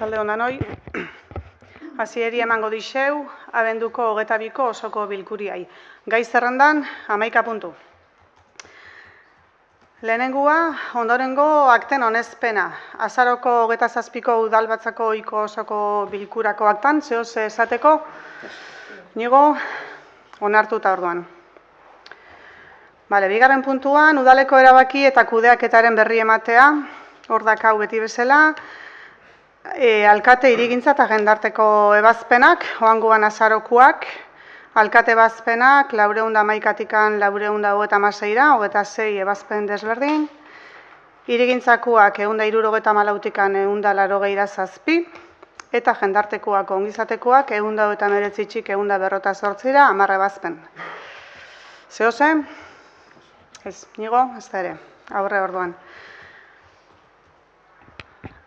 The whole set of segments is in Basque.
Arratsalde on danoi. Hasieri emango dixeu, abenduko 22ko osoko bilkuriai. Gai zerrendan 11 puntu. Lehenengua, ondorengo akten onespena. Azaroko 27ko udalbatzako ohiko osoko bilkurako aktan, zehoz esateko, nigo onartuta orduan. Bigarren puntuan, udaleko erabaki eta kudeaketaren berri ematea, hor dakau beti bezala, alkate hirigintza eta jendarteko ebazpenak, oangoan azarokuak, alkate ebazpenak, 411-tikan 436-ra, 26 ebazpen desberdin, hirigintzakoak 174-tikan 187, eta jendartekoak ongizatekoak 199-tik 158-ra, 10 ebazpen. Zehose? Ez, nigo, ez da ere, aurre orduan.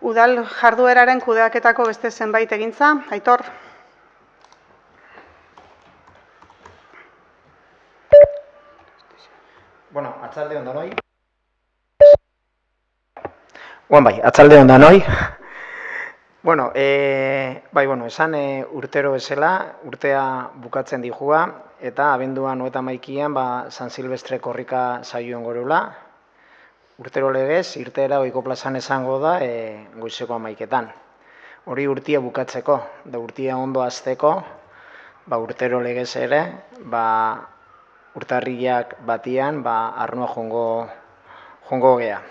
Udal jardueraren kudeaketako beste zenbait egintza, Aitor? Atzalde on danoi. Atzalde on danoi. Esan urtero bezala, urtea bukatzen dijua, eta abenduan 31an San Silvestre korrika saioen gorula. Urtero legez, irteera ohiko plazan esango da goizeko 11etan. Hori urtia bukatzeko, da urtia ondo hasteko, urtero legez ere, urtarrilak batian, arnoa jongo gea.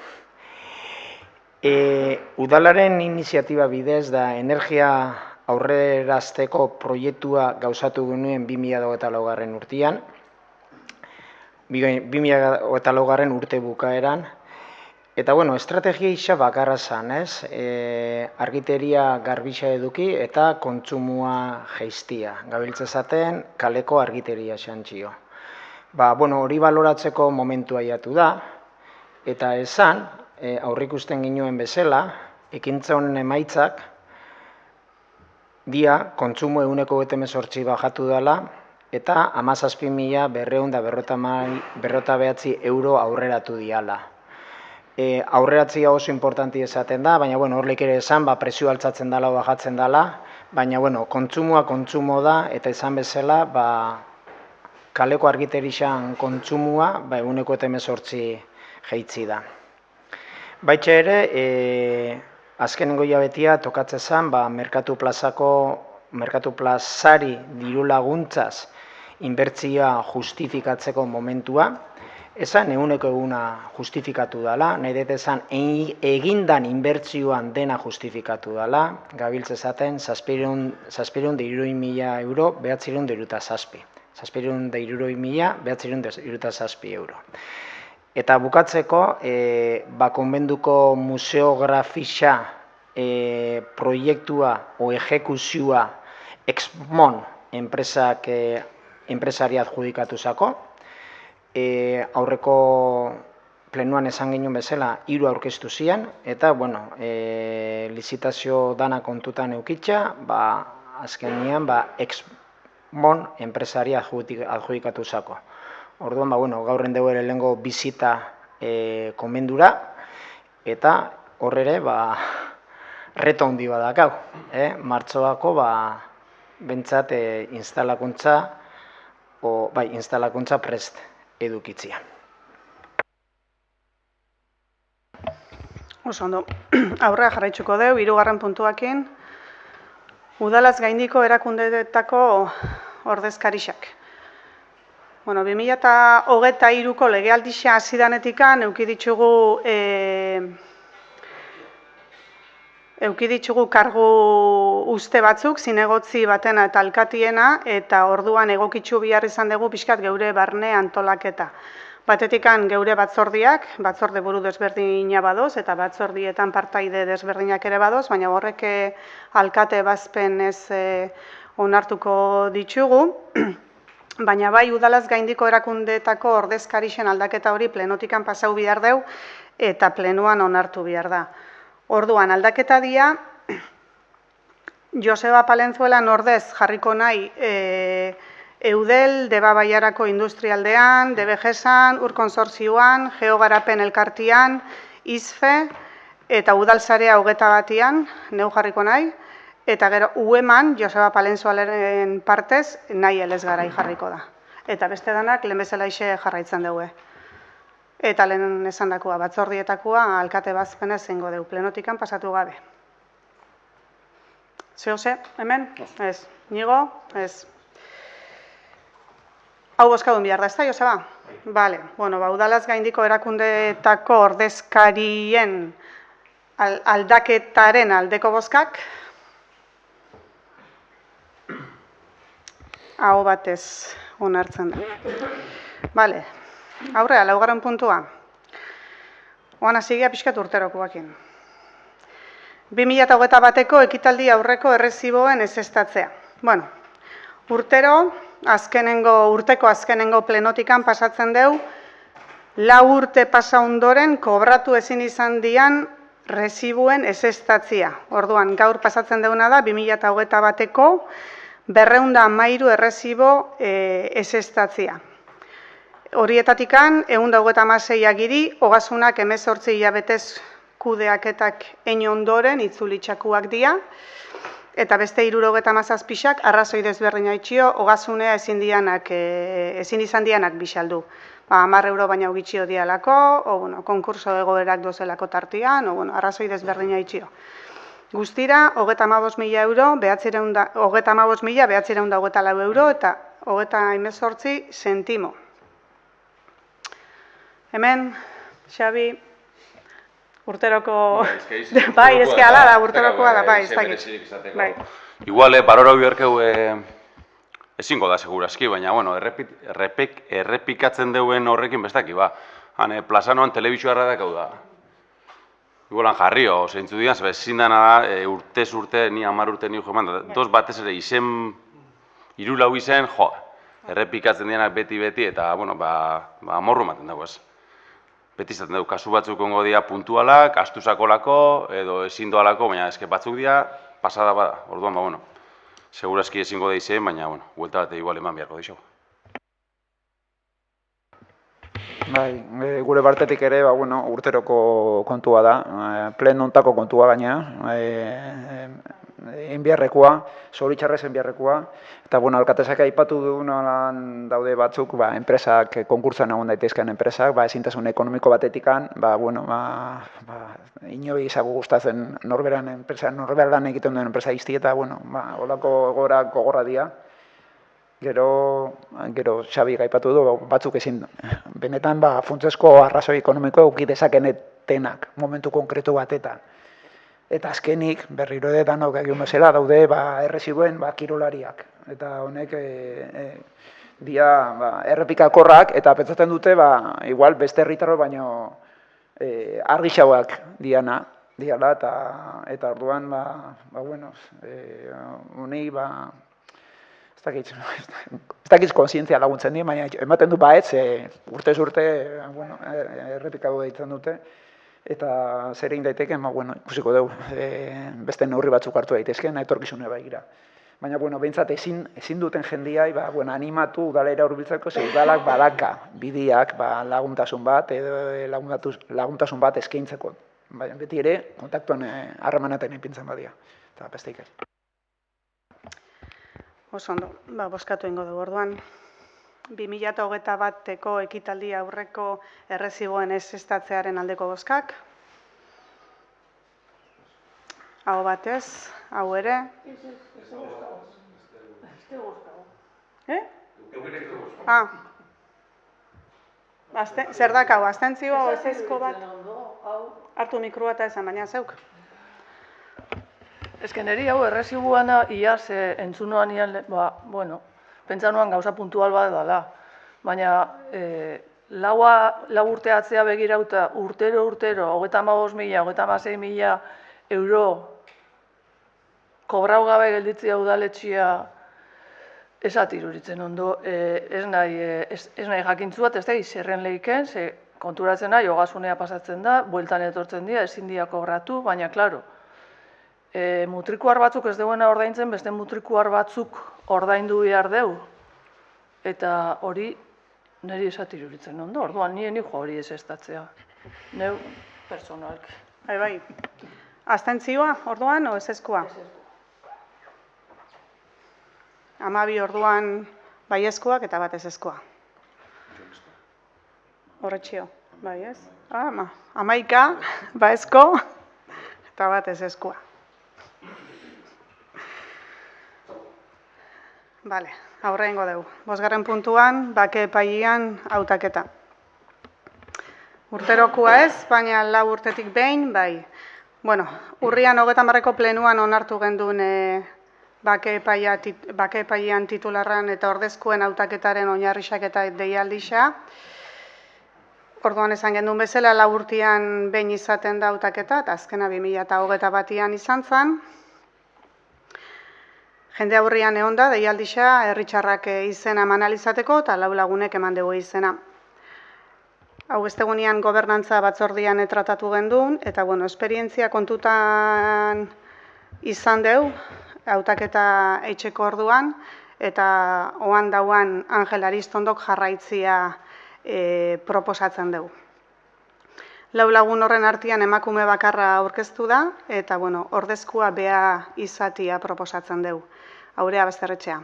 Udalaren iniziatiba bidez da energia aurrerazteko proiektua gauzatu genuen 2024 urtean, 2024 urte bukaeran, eta estrategia isa bakarra zan, ez? Argiteria garbisa eduki eta kontsumoa jaiztia. Gabiltza zaten kaleko argiteria xantxio. Hori baloratzeko momentua jatu da, eta esan, aurrikusten ginoen bezala, ekintza honen emaitzak, dia kontsumo 118 bajatu dela, eta 17.259 euro aurreratu diala. Aurreratzia oso importanti esaten da, baina horrek ere esan, presio altzatzen dela o bajatzen dela, baina kontsumoa kontsumo da, eta esan bezala, kaleko argiterixan kontsumoa 118 jaitzi da. Baitxe ere, azkenengo hilabetea tokatzen zen, merkatu plazari diru laguntzaz inbertzia justifikatzeko momentua, esan 100% justifikatu dela, nahi dut esan egindan inbertzioan dena justifikatu dela, gabiltza esaten 760.000 euro, 907. 760.000 euro. Eta bukatzeko, konbenduko museografisa proiektua o ejekuzioa Exmon enpresari adjudikatu zako. Aurreko plenuan esan genuen bezala 3 aurkeztu zian, eta lizitazio dana kontutan eukitza, azkenean Exmon enpresari adjudikatu zako. Orduan, gaurren dugu ere lehengo bizita konbendura, eta horre reto handi badakau. Martxoako bentsat instalakuntza prest edukitzia. Oso ondo, aurrea jarraitzuko deu, 3. puntuakin, udalaz gaindiko erakundeetako ordezkarixak. 2023ko legealdixa hasidanetikan euki ditugu kargu uste batzuk, zinegotzi batena eta alkatiena, eta orduan egokitzu bihar izan dugu pixkat geure barne antolaketa. Batetikan geure batzordiak, batzorde buru desberdina badoz, eta batzordietan partaide desberdinak ere badoz, baina horrek alkate ebazpen ez onartuko ditugu. Baina udalaz gaindiko erakundeetako ordezkarixen aldaketa hori plenotikan pasau bihar deu eta plenuan onartu bihar da. Orduan, aldaketa dia, Joseba Palenzuelan ordez jarriko nahi Eudel, Deba Baiarako Industrialdean, DBGesan, Urkonsortzioan, Geogarapen Elkartian, ISFE eta Udalsarea 21an, neu jarriko nahi. Eta gero, ueman, Joseba Palenzualeren partez, nahi elez garai jarriko da. Eta beste danak, lehen bezala ixe jarraitzen dugu. Eta lehen esandakoa, batzordietakoa, alkate bazpenez zingo dugu, plenotikan pasatu gabe. Zehose, hemen? Ez. Nigo? Ez. Hau bozkadun behar da, ez da, Joseba? Bale, bueno, udalaz gaindiko erakundeetako ordezkarien aldaketaren aldeko bozkak. Aho batez onartzen da. Bale, aurrea, laugarren puntua. Oan hasigia pixkat urterokoakin. 2021ko ekitaldi aurreko erreziboen ezeztatzea. Bueno, urteko azkenengo plenotikan pasatzen deu, 4 urte pasa ondoren kobratu ezin izan dian reziboen ezeztatzea. Orduan, gaur pasatzen deuna da, 2021ko 213 errezibo ezeztatzea. Horietatikan, 126 agiri, ogasunak 18 hilabetez kudeaketak ein ondoren itzulitxakuak dira, eta beste 77 arrazoi desberdin haitxio, ogasunea ezin izan dianak bixaldu. 10 euro baina ugitxio dialako, konkurso egoerak dozelako tartian, arrazoi desberdin haitxio. Guztira, 35.000 euro, 35.924 euro eta 38 zentimo. Hemen, Xabi, urteroko... Bai, ezke ala da, urterokoa da, bai, ez dakit. Igual, barora biharkeu ezingo da, segurazki, baina, bueno, errepikatzen deuen horrekin bestaki, ba. Han, plazanoan telebizioarra dakau da. Igualan jarrio, zeintzu dian, ezin dana da, urtez urte, ni 10 urte ni joan, dos batez ere izen, 3-4 izen, jo, errepikatzen dianak beti, eta, bueno, morru ematen dago ez. Beti izaten dugu, kasu batzuk ongo dira puntualak, astusakolako, edo ezin doalako, baina eske batzuk dira, pasada bada, orduan, bueno, segurazki ezingo da izen, baina, bueno, huelta bat igual eman beharko dixo. Bai, gure partetik ere, urteroko kontua da, plen ontako kontua gaina, enbiarrekoa, zoritxarrez enbiarrekoa, eta alkatesak aipatu dugunan daude batzuk, enpresak, konkursan egon daitezkean enpresak, ezintasun ekonomiko batetikan, inoi izago gustatzen norberan enpresa, norberan egiten duen enpresa izti, eta, holako gogorra dira. Gero Xabi gaipatu du, batzuk ezin, benetan funtsezko arrazoi ekonomiko euki dezakenetenak, momentu konkretu batetan. Eta azkenik, berriro edetan egin bezala daude erreziboen kirolariak. Eta honek dia errepikakorrak eta pentsatzen dute, igual beste herritarro baino argixauak diala, eta orduan, honi, ez dakit konsientzia laguntzen dira, baina ematen du baetz, urtez urte errepikatu deitzen dute, eta zer egin daiteken, ikusiko dugu, beste neurri batzuk hartu daitezken, etorkizune begira. Baina, behintzat ezin duten jendiai, animatu udalera hurbiltzeko, ze udalak badaka bidiak laguntasun bat, edo laguntasun bat eskaintzeko. Baina, beti ere, kontaktuen harremanetan ipintzen badia, eta beste ikai. Oso ondo, bozkatu ingo dugu orduan. 2021ko ekitaldi aurreko erreziboen ezeztatzearen aldeko bozkak. Hau batez, hau ere. Zer dakau, abstentzioa ezezko bat? Hartu mikrua eta esan, baina zeuk. Ez niri hau errezibuana iaz entzunoan ian, pentsanuan gauza puntual bat dela. Baina lau urte atzea begirauta urtero, 35.000, 36.000 euro kobrau gabe gelditzea udaletxia esat iruritzen ondo. Ez nahi jakintzu bat, ez da izerren lehiken, ze konturatzen nahi, ogasunea pasatzen da, bueltan etortzen dira, ezin dira kobratu, baina, klaro, mutrikuar batzuk ez duena ordaintzen, beste mutrikuar batzuk ordaindu behar deu. Eta hori niri esat iruritzen ondo, orduan nien hijo hori ezeztatzea. Neu personalki. Bai. Abstentzioa orduan o ezezkoa? 12 orduan baiezkoak eta bat ezezkoa. Horretxio, bai ez? 11 baiezko eta bat ezezkoa. Bale, aurrengo dugu. 5. puntuan, bake epailean hautaketa. Urterokoa ez, baina 4 urtetik behin, bai. Bueno, urrian 30ko plenuan onartu gendun bake epailean titularran eta ordezkoen hautaketaren oinarrixak eta deialdixa. Orduan esan gendun bezala 4 urtean behin izaten da hautaketa, eta azkena 2021an izan zen. Jende aurrian egon da, deialdixa, herritxarrak izena eman alizateko eta 4 lagunek eman dugu izena. Hau bestegunean gobernantza batzordian tratatu gendun, eta bueno, esperientzia kontutan izan deu, hautaketa eitxeko orduan, eta oan dauan Angel Aristondok jarraitzia proposatzen dugu. 4 lagun horren artean emakume bakarra aurkeztu da, eta bueno, ordezkoa bea izatia proposatzen dugu. Aurea Bazterretxea.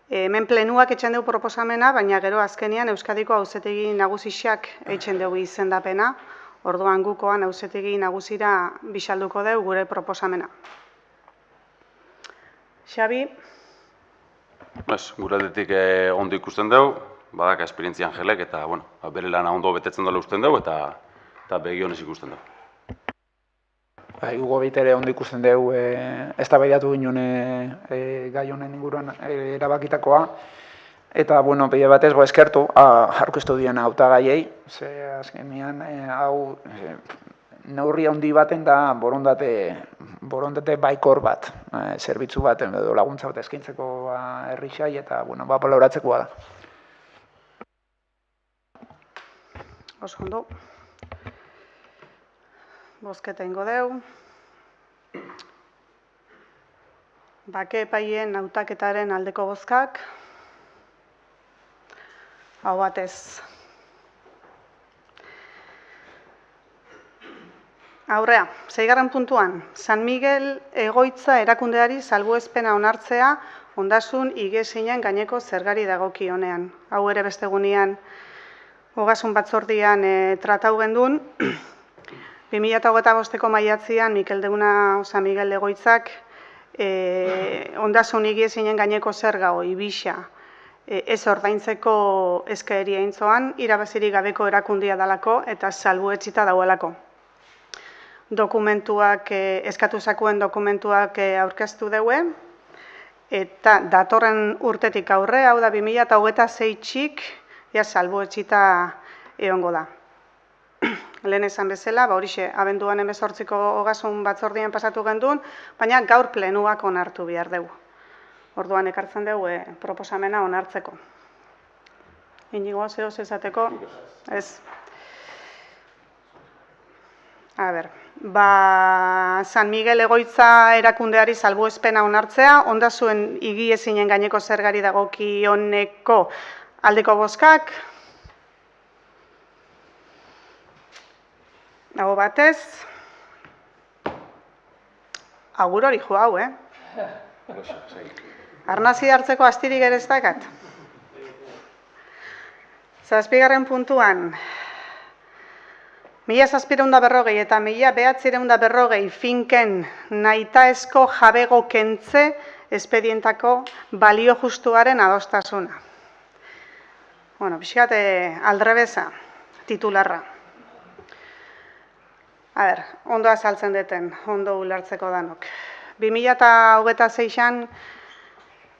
Hemen plenuak etxen dugu proposamena, baina gero azkenean Euskadiko Auzitegi Nagusixak etxen dugu izendapena, orduan gukoan Auzitegi Nagusira bisalduko dugu gure proposamena. Xabi? Gure aldetik ondo ikusten dugu, badaka esperientzia Angelek, eta bere lana ondo betetzen dela usten dugu, eta begionez ikusten dugu. Hugo beitere ondo ikusten dugu, eztabaidatu ginen gai honen inguruan erabakitakoa, eta, pila batez, eskertu, aurkeztu dien hautagaiei, ze azkenean, hau, neurri handi baten da borondate baikor bat, zerbitzu bat, edo laguntza bat eskaintzeko herrixai, eta, baloratzekoa da. Oso ondo. Bozketa ingo deu. Bake epaileen hautaketaren aldeko bozkak. Hau batez. Aurrea, 6. puntuan. San Miguel egoitza erakundeari salbuespena onartzea ondasun igesinen gaineko zergari dagokionean. Hau ere bestegunean ogasun batzordian tratau gendun. 2025ko maiatzean Mikel Deuna San Miguel egoitzak ondasun igesinen gaineko zerga ibixa ez ordaintzeko eskaeria intzoan, irabazirik gabeko erakundia dalako eta salbuetsita dauelako. Dokumentuak, eskatu zakuen dokumentuak aurkeztu deue, eta datorren urtetik aurre, hau da 2026-ik, salbuetsita egongo da. Lehen esan bezala, horixe, abenduan 18ko ogasun batzordian pasatu gendun, baina gaur plenuak onartu behar dugu. Orduan ekartzen dugu proposamena onartzeko. Inigo, zeo zezateko? Ez. A ber, San Miguel egoitza erakundeari salbuespena onartzea, ondasuen igiezinen gaineko zergari dagokioneko aldeko bozkak. Hau batez, agur hori jo hau, Arnazi hartzeko astirik ere ez dakat. 7. puntuan, 1740 eta 1940 finken nahitaezko jabego kentze espedientako balio justuaren adostasuna. Pixkat aldrebeza, titularra. Ondo azaltzen deten, ondo ulertzeko danok. 2026an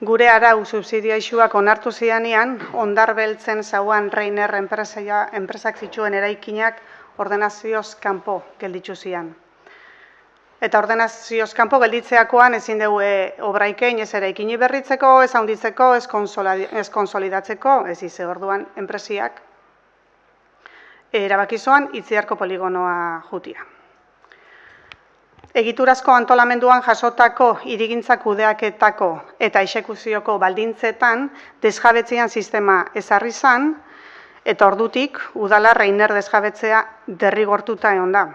gure arau subsidioixuak onartu zidanean, ondar beltzen zauan Reiner enpresak zituen eraikinak ordenazioz kanpo gelditzu zian. Eta ordenazioz kanpo gelditzeakoan ezin dugu obraikein ez eraikini berritzeko, ez handitzeko, ez konsolidatzeko, ez ize orduan enpresiak erabakizoan itziarko poligonoa jutia. Egiturazko antolamenduan jasotako hirigintza kudeaketako eta exekuzioko baldintzetan desjabetzean sistema ezarri zan, eta ordutik udala Reiner desjabetzea derrigortuta egon da.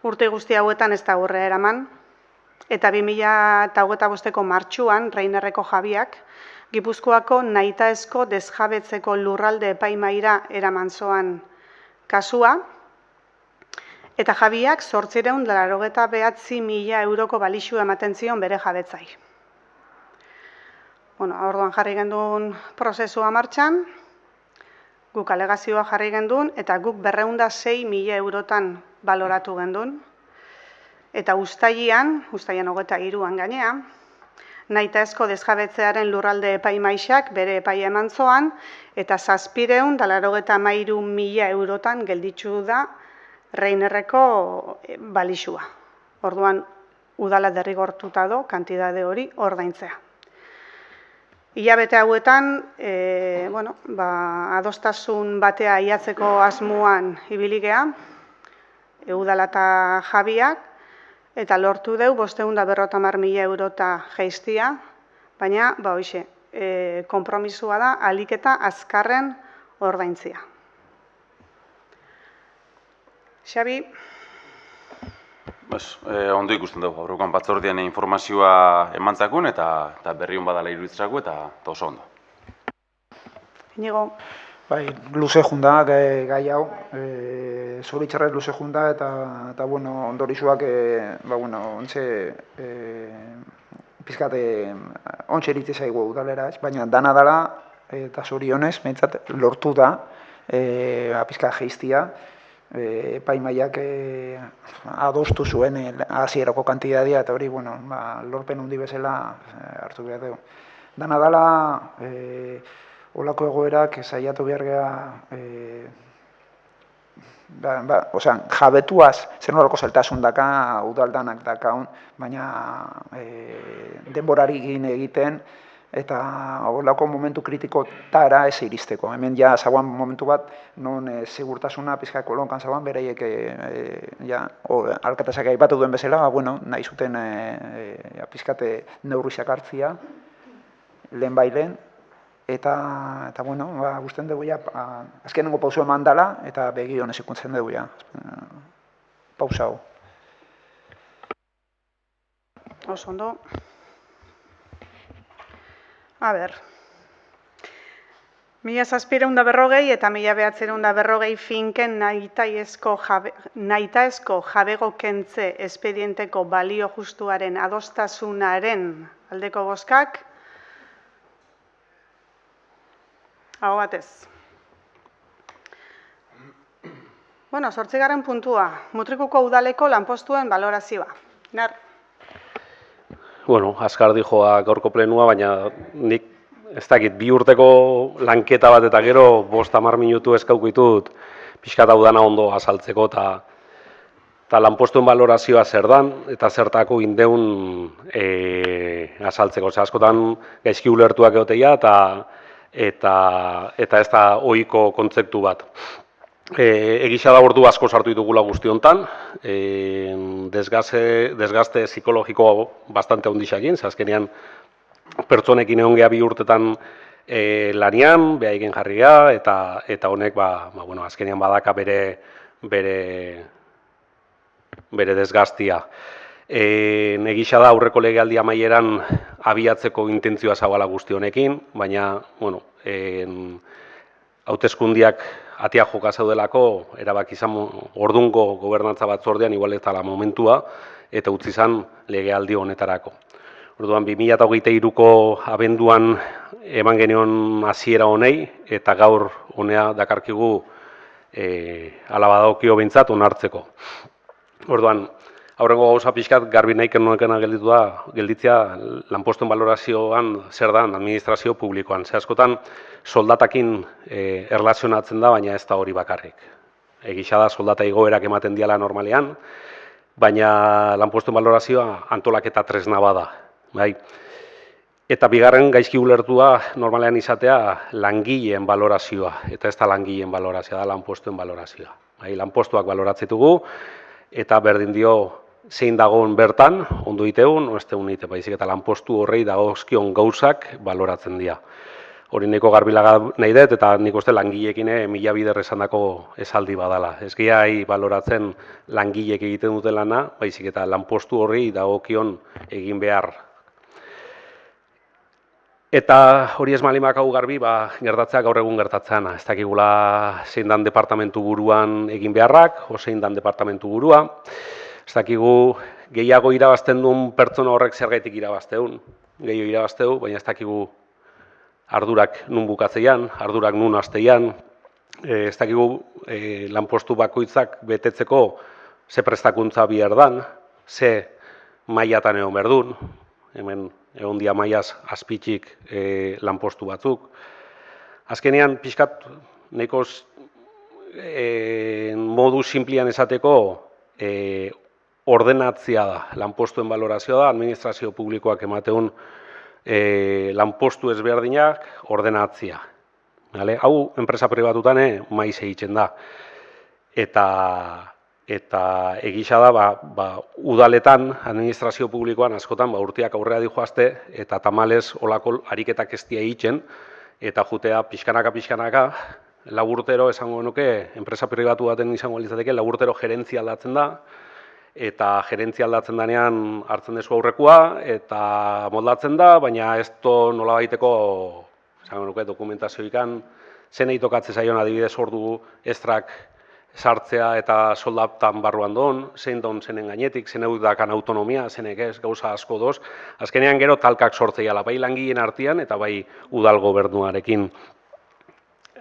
Urte guzti hauetan ez da aurrera eraman, eta 2025ko martxuan Reinerreko Jabiak Gipuzkoako nahitaezko desjabetzeko lurralde epaimahaira eraman zoan kasua, eta Jabiak 889.000 euroko balixua ematen zion bere jabetzai. Orduan jarri genduen prozesua martxan, guk alegazioa jarri genduen, eta guk 206.000 eurotan baloratu genduen. Eta uztailean 23an gainea, nahitaezko desjabetzearen lurralde epaimaixak bere epaia eman zoan, eta 793.000 eurotan gelditzu da Reinerreko balixua. Orduan, udala derrigortuta do, kantidade hori ordaintzea. Hilabete hauetan, adostasun batea aiatzeko asmoan ibiligea, udala eta Jabiak, eta lortu deu 550.000 eurota jaistia, baina, konpromisua da, ahalik eta azkarren ordaintzia. Xabi? Ondo ikusten dugu, aurrekoan batzordean informazioa emantzakun eta berriun badala iruditzaku eta oso ondo. Inigo? Luze junda gai hau, zoritxarrez luze junda eta ondorizuak, ontxe pizkate ontxe eritze zaigu udalera, baina dana dela eta zorionez, behintzat lortu da pizka geiztia, epaimaiak adostu zuen hasierako kantitatea eta hori, lorpen hundi bezala hartu behar dugu. Dana dela, olako egoerak saiatu behar geha, jabetuaz, zer nolako zeltasun daka, udaldanak dakaun, baina denborari egiten, eta olako momentu kritikotara ez iristeko. Hemen ja zauan momentu bat, non segurtasuna pizka kolonkan zauan, bereiek alkatazak aipatu duen bezala, nahi zuten pizkate neurriak hartzia, lehen bailen, eta guztien dugu azkenengo pausu eman dela, eta begi honez ikuntzen dugu pausa hau. Oso ondo. A ber, 1740 eta 1940 finken nahitaezko jabego kentze espedienteko balio justuaren adostasunaren aldeko bozkak, hau batez. 8. puntua, Mutrikuko udaleko lanpostuen balorazioa. Nar? Azkar dijoa gaurko plenua, baina nik ez dakit 2 urteko lanketa bat eta gero 5-10 minutu eskaukitut pixka eta udana ondo azaltzeko eta lanpostuen balorazioa zer dan eta zertako indeun azaltzeko. Askotan gaizki ulertuak egoteia eta ez da ohiko kontzeptu bat. Egisa da ordu asko sartu ditugula guzti hontan, desgaste psikologiko bastante ondixakin, azkenean pertsonekin egon geha 2 urtetan lanian, behaigen jarria, eta honek azkenean badaka bere desgastia. Egisa da aurreko legealdi amaieran abiatzeko intentzioa zabala guzti honekin, baina, hauteskundiak atia joka zaudelako, erabaki izan ordungo gobernantza batzordean igual ez dela momentua, eta utzi izan legealdi honetarako. Orduan, 2023ko abenduan eman genion hasiera honei, eta gaur honea dakarkigu alabadaokio behintzat onartzeko. Orduan, aurrengo gauza pixkat garbi nahiken nolekena gelditzea lanpostuen balorazioan zer da administrazio publikoan. Ze askotan soldatakin erlazionatzen da, baina ez da hori bakarrik. Egisa da soldata igoerak ematen diala normalean, baina lanpostuen balorazioa antolaketa tresna bada. Eta bigarren gaizki ulertua normalean izatea langileen balorazioa, eta ez da langileen balorazioa, da lanpostuen balorazioa. Lanpostuak baloratzitugu, eta berdin dio zein dagoen bertan, ondo iteun, o ez teun ite, baizik eta lanpostu horrei dagozkion gauzak baloratzen dira. hori nahiko garbilaga nahi dut, eta nik uste langileekin 1000 bider esandako esaldi badala. Ez gehiago baloratzen langileek egiten duten lana, baizik eta lanpostu horri dagokion egin behar. Eta hori ez malimakagu garbi, gertatzea gaur egun gertatzeana. Ez dakigula zein dan departamentu buruan egin beharrak, o zein dan departamentu burua. Ez dakigu gehiago irabazten duen pertsona horrek zergaitik irabazteun. Gehiago irabazteu, baina ez dakigu ardurak nun bukatzeian, ardurak nun hasteian. Ez dakigu lanpostu bakoitzak betetzeko ze prestakuntza behar dan, ze mailatan egon behar duen. Hemen egon dia mailaz azpitzik lanpostu batzuk. Azkenean, pixkat, nahiko modu simplian esateko ordenatzea da, lanpostuen balorazioa da, administrazio publikoak emateun lanpostu ezberdinak ordenatzea. Hau, enpresa pribatutan maiz egiten da. Eta egisa da, udaletan, administrazio publikoan askotan urteak aurrea dihoazte, eta tamalez olako ariketak ez dia egiten, eta jutea pixkanaka, laburtero esango nuke, enpresa pribatu baten izango litzateke, laburtero gerentzia aldatzen da, eta gerentzia aldatzen danean hartzen dezu aurrekoa, eta moldatzen da, baina ez nola baiteko, esango nuke, dokumentazioikan, zenei tokatzen zaion adibidez ordu estrak sartzea eta soldatan barruan don, zein don zenen gainetik, zen eudakan autonomia, zenek ez, gauza asko doz. Azkenean gero talkak sortzeiala, bai langileen artean eta bai udal gobernuarekin.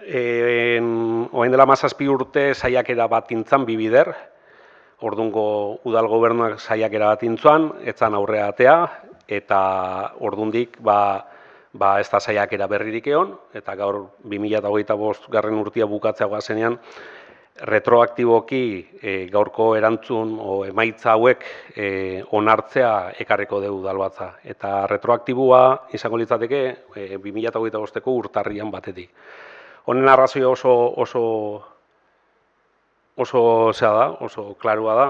Oain dela 17 urte saiakera bat intzan bibider, ordungo udal gobernuak saiakera bat intzuan, etzan aurrea atea, eta ordundik ez da saiakera berririk egon, eta gaur 2025 garren urtia bukatzea guazenean, retroaktiboki gaurko erantzun emaitza hauek onartzea ekarriko dugu udalbatza. Eta retroaktibua izango litzateke 2025ko urtarrian batetik. Honen arrazoia oso klarua da.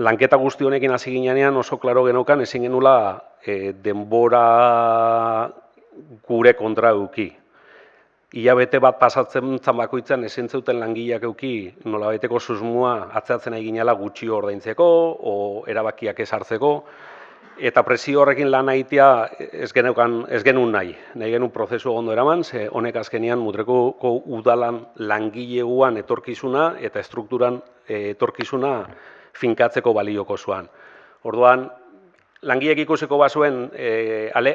Lanketa guzti honekin hasi ginean oso klaro geneukan ezin genula denbora gure kontra eduki. Hilabete bat pasatzen bakoitzan ezin zuten langileak eduki nolabaiteko susmoa atzeatzen nahi ginela gutxi ordaintzeko o erabakiak ez hartzeko, eta presio horrekin lan egitea ez genuen nahi genuen prozesu ondo eraman, ze honek azkenean Mutrikuko udalan langileguan etorkizuna eta estrukturan etorkizuna finkatzeko balioko zuan. Orduan, langileek ikusiko bazuen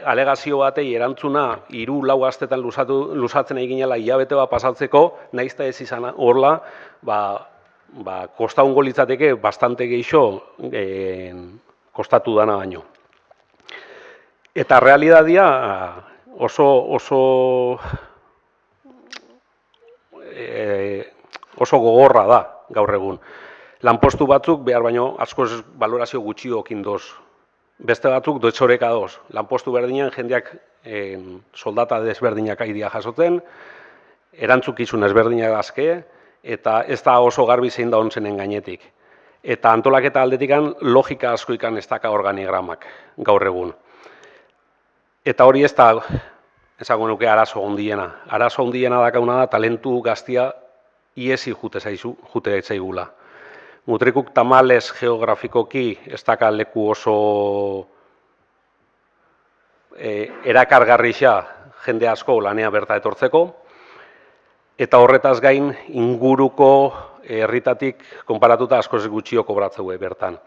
alegazio batei erantzuna 3-4 astetan luzatzen nahi ginela hilabete bat pasatzeko, naizta ez izan horla, kostaungo litzateke bastante geixo kostatu dana baino. Eta realitatea oso gogorra da gaur egun. Lanpostu batzuk behar baino askoz balorazio gutxiokin doz. Beste batzuk doetxoreka doz. Lanpostu berdinean jendeak soldata desberdinak aidia jasotzen, erantzukizun ezberdinak azke, eta ez da oso garbi zein da ontzenen gainetik. Eta antolaketa aldetikan logika askoikan ez daka organigramak gaur egun. Eta hori ez da, esango nuke, arazo hondiena. Arazo hondiena dakauna da talentu gaztia iesi jute zaigula. Mutrikuk tamalez geografikoki ez daka leku oso erakargarrixa jende asko lanea berta etortzeko, eta horretaz gain inguruko herritatik konparatuta askoz gutxio kobratzeu bertan.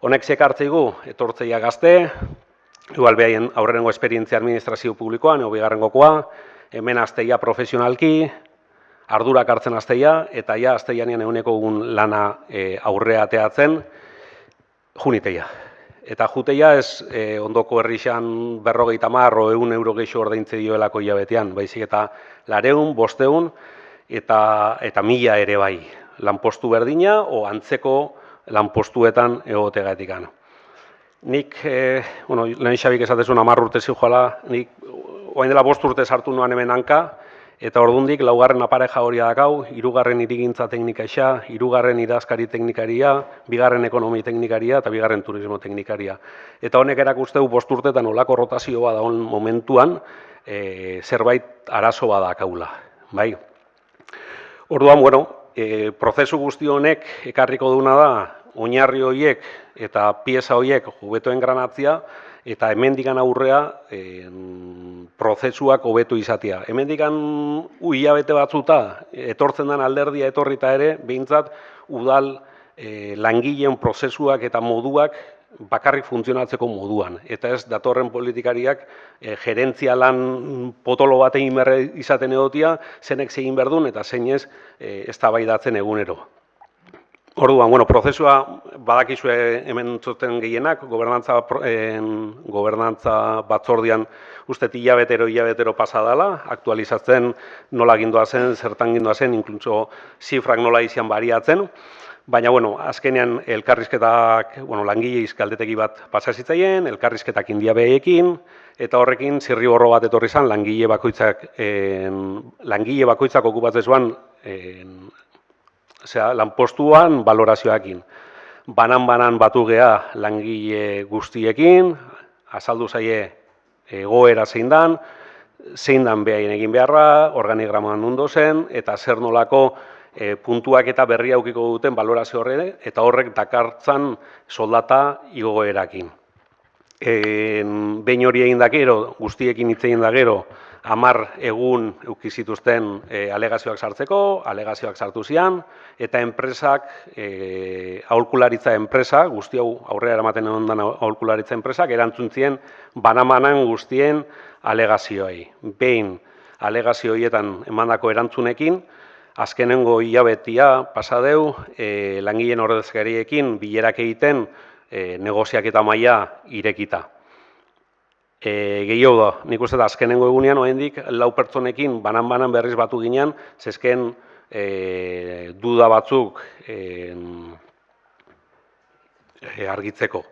Honek zekartzeigu etortzeia gazte, igual behaien aurrengo esperientzia administrazio publikoan, edo bigarrengokoa, hemen azteia profesionalki, ardurak hartzen azteia, eta ja azteianean eguneko egun lana aurrea ateatzen, juniteia. Eta juteia ez ondoko herrixan 50 o 100 euro geixo ordaintze dioelako hilabetean, baizik eta 200, 500 eta 1000 ere bai. Lanpostu berdina o antzeko lanpostuetan egotegatikan. Nik, lehen xabik esatezun 10 urte zijoala, nik oain dela 5 urte sartu nuan hemen hanka, Eta ordundik laugarren apareja hori dakau, hirugarren hirigintza teknikaria, hirugarren idazkari teknikaria, bigarren ekonomi teknikaria eta bigarren turismo teknikaria. Eta honek erakusteu 5 urtetan olako rotazio bat dagoen momentuan zerbait arazo bat dakaula, bai. Orduan, prozesu guzti honek ekarriko duna da oinarri horiek eta pieza horiek hobeto engranatzea eta hemendikan aurrea prozesuak hobetu izatea. Hemendikan hilabete batzuta etortzen den alderdia etorrita ere, behintzat udal langileen prozesuak eta moduak bakarrik funtzionatzeko moduan. Eta ez datorren politikariak gerentzia lan potolo bat egin behar izaten egotia, zenek zegin behar duen eta zeinez eztabaidatzen egunero. Orduan, prozesua badakizue hemen txosten gehienak, gobernantza batzordian uste hilabetero pasadala, aktualizatzen nola gindoa zen, zertan gindoa zen, inkluso zifrak nola izan bariatzen, baina, azkenean elkarrizketak, langile galdetegi bat pasazitzaien, elkarrizketak indiabeekin, eta horrekin zirriborro bat etorri zen langile bakoitzak okupatzen zuen lanpostuan balorazioakin. Banan batu gea langile guztiekin, azaldu zaie egoera zein dan behaien egin beharra, organigraman ondo zen, eta zer nolako puntuak eta berria aukiko duten balorazio horre, eta horrek dakartzan soldata igoerakin. Behin hori egin da gero, guztiekin hitz egin da gero, 10 egun eukizituzten alegazioak sartzeko, alegazioak sartu zian, eta enpresak, aholkularitza enpresa, guzti hau aurrera eramaten ondan aholkularitza enpresak, erantzun zien banamanan guztien alegazioei. Behin alegazio horietan emandako erantzunekin, azkenengo hilabetea pasadeu, langileen ordezkariekin bilerak egiten negoziaketa maila irekita. Gehiago da, nik uste da azkenengo egunean, oraindik 4 pertsonekin banan berriz batu ginean, zezken duda batzuk argitzeko.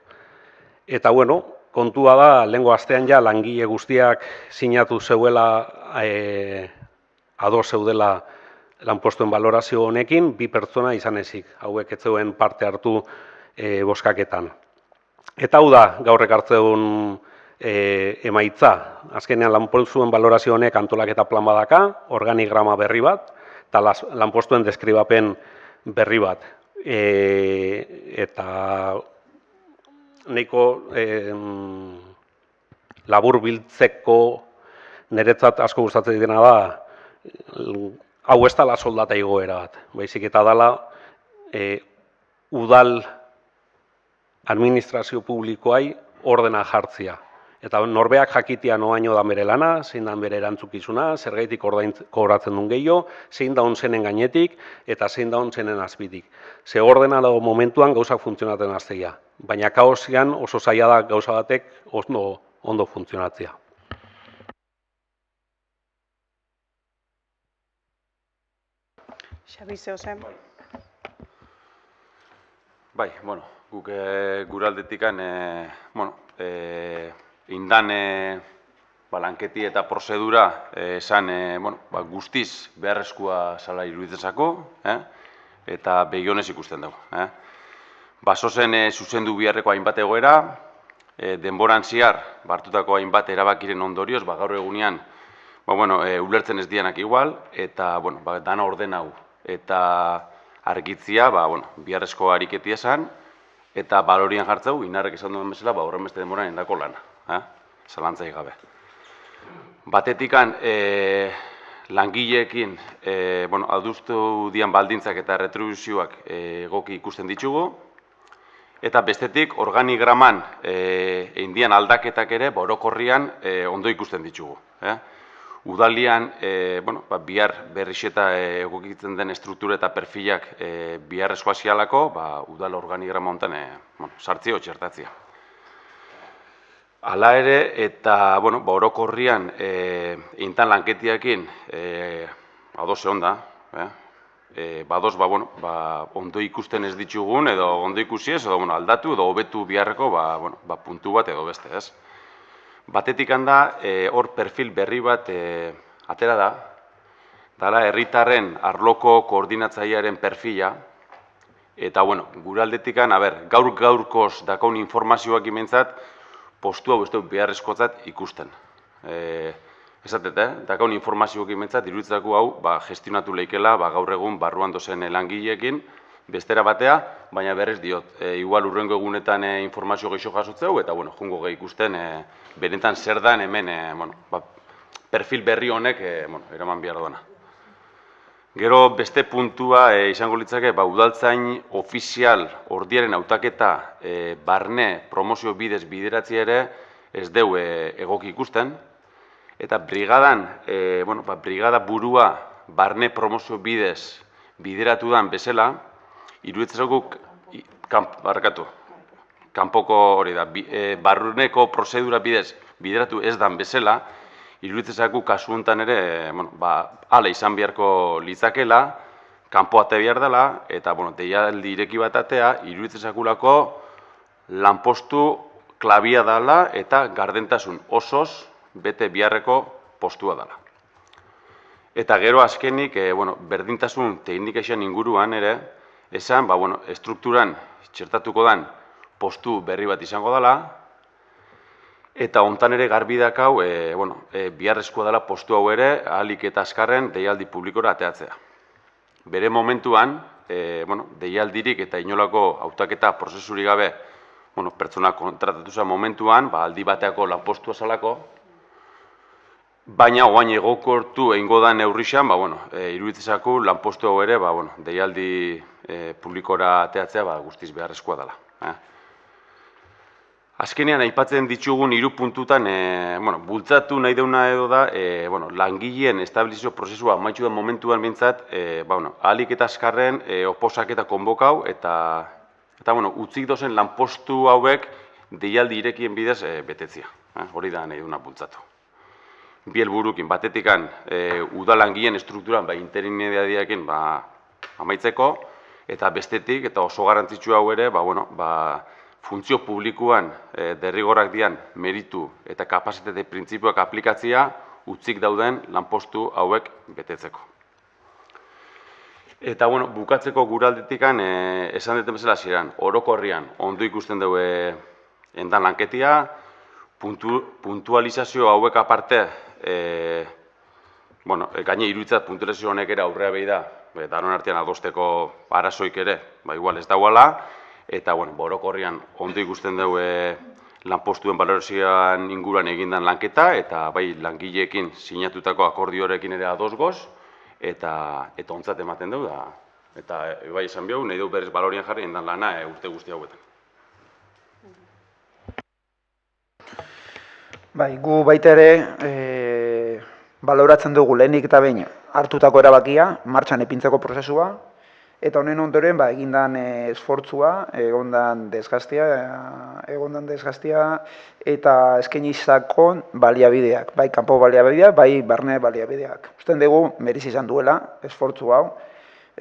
Eta kontua da, lehengo astean ja langile guztiak sinatu zeuela, ados zeudela lanpostuen balorazio honekin, 2 pertsona izan ezik, hauek ez zeuen parte hartu bozkaketan. Eta hau da, gaur ekartzeun emaitza. Azkenean lanpostuen balorazio honek antolaketa plan badaka, organigrama berri bat, eta lanpostuen deskribapen berri bat. Eta nahiko labur biltzeko niretzat asko gustatzen dena da, hau ez dela soldata igoera bat, baizik eta dela udal administrazio publikoai ordena jartzea. Eta norbeak jakitea noaino da bere lana, zein da bere erantzukizuna, zergaitik kobratzen duen gehiago, zein da onzenen gainetik eta zein da onzenen azpitik. Ze ordena dago momentuan gauzak funtzionatzen azteia, baina kaosian oso zaila da gauza batek ondo funtzionatzea. Xabi, zeo zen. Bai, guk gure aldetikan, indan lanketi eta prozedura esan guztiz beharrezkoa zala iruditzezako, eta begionez ikusten dugu. Basozen zuzendu biharreko hainbat egoera, denboran zihar hartutako hainbat erabakiren ondorioz, gaur egunean ulertzen ez dianak igual, eta dana orden hau. Eta argitzia, biharrezko ariketia esan, eta balorian jartzeu, inarrek esan duen bezala, horren beste denboran endako lana. Zalantzai gabe. Batetikan langileekin adustu dian baldintzak eta retribuzioak egoki ikusten ditugu, eta bestetik organigraman eindian aldaketak ere orokorrian ondo ikusten ditugu. Udalian bihar berrixeta egokitzen den struktura eta perfilak biharrezkoa zialako, udal organigrama honetan sartzio txertatzia. Hala ere, eta orokorrian intan lanketiakin ados egon da, badoz ondo ikusten ez ditugun, edo ondo ikusi ez, edo aldatu, edo hobetu biharreko puntu bat edo beste, ez? Batetik handa, hor perfil berri bat atera da, dala herritarren arloko koordinatzailearen perfila, eta, bueno, gure aldetikan, gaur-gaurkoz dakaun informazioak imentzat, postu hau ez du beharrezkotzat ikusten. Esatet, dakaun informazioak imentzat, iruditzako hau, gestionatu leikela, gaur egun barruan dozen langileekin, bestera batea, baina berrez diot, igual urrengo egunetan informazio gehiago jasotzeu, eta, bueno, jungo gehi ikusten, benetan zer dan hemen, perfil berri honek, eraman behar duena. Gero beste puntua izango litzake, udaltzain ofizial ordiaren hautaketa barne promozio bidez bideratzea ere ez deu egoki ikusten, eta brigada burua barne promozio bidez bideratu dan bezala, iruditzezakuk, kanpoko hori da, barruneko prozedura bidez bideratu ez dan bezala, iruditzezakuk kasu honetan ere, hala izan beharko litzakela, kanpo ate behar dela, eta deialdi ireki bat atea, iruditzezakulako lanpostu klabia dela eta gardentasun osoz bete biharreko postua dela. Eta gero azkenik, berdintasun teknikexan inguruan ere, esan, estrukturan txertatuko den postu berri bat izango dela, eta hontan ere garbi dakau, biharrezkoa dela postu hau ere, ahalik eta azkarren deialdi publikora ateatzea. Bere momentuan, deialdirik eta inolako hautaketa prozesuri gabe, pertsona kontratatu zen momentuan, aldi bateako lanpostua zalako, baina oain egokortu egingo da neurrixan, iruditzezaku lanpostu hau ere, deialdi publikora ateatzea guztiz beharrezkoa dela. Azkenean, aipatzen ditugun 3 puntutan, bultzatu nahi deuna edo da, langileen estabilizazio prozesua amaitu den momentuan bintzat, ahalik eta azkarren oposak eta konbokau, eta utzik dozen lanpostu hauek deialdi irekien bidez betetzia. Hori da nahi deuna bultzatu. Bi helburukin, batetikan, udalangileen estrukturan, interinidadiakin amaitzeko, eta bestetik, eta oso garrantzitsua hau ere, funtzio publikoan derrigorrak dian meritu eta kapazitate printzipioak aplikatzia utzik dauden lanpostu hauek betetzeko. Eta, bukatzeko gure aldetikan, esan duten bezala ziren, orokorrian, ondo ikusten dugu endan lanketia, puntualizazio hauek aparte, gaine iruditzat puntualizazio honek ere aurrea behi da, danon artean adosteko arazoik ere, igual ez dauala, eta, orokorrian, ondo ikusten dugu lanpostuen balorazioan inguruan egindan lanketa, eta bai langileekin sinatutako akordiorekin ere ados goz, eta ontzat ematen dugu, eta bai esan behau, nahi dugu berriz balorian jarri egindan lana urte guzti hauetan. Bai, gu baita ere baloratzen dugu lehenik eta behin hartutako erabakia, martxan ipintzeko prozesua, eta honen ondoren egindan esfortzua, egondan desgastia eta eskaini izakon baliabideak, bai kanpo baliabideak, bai barne baliabideak. Usten dugu merezi izan duela esfortzu hau.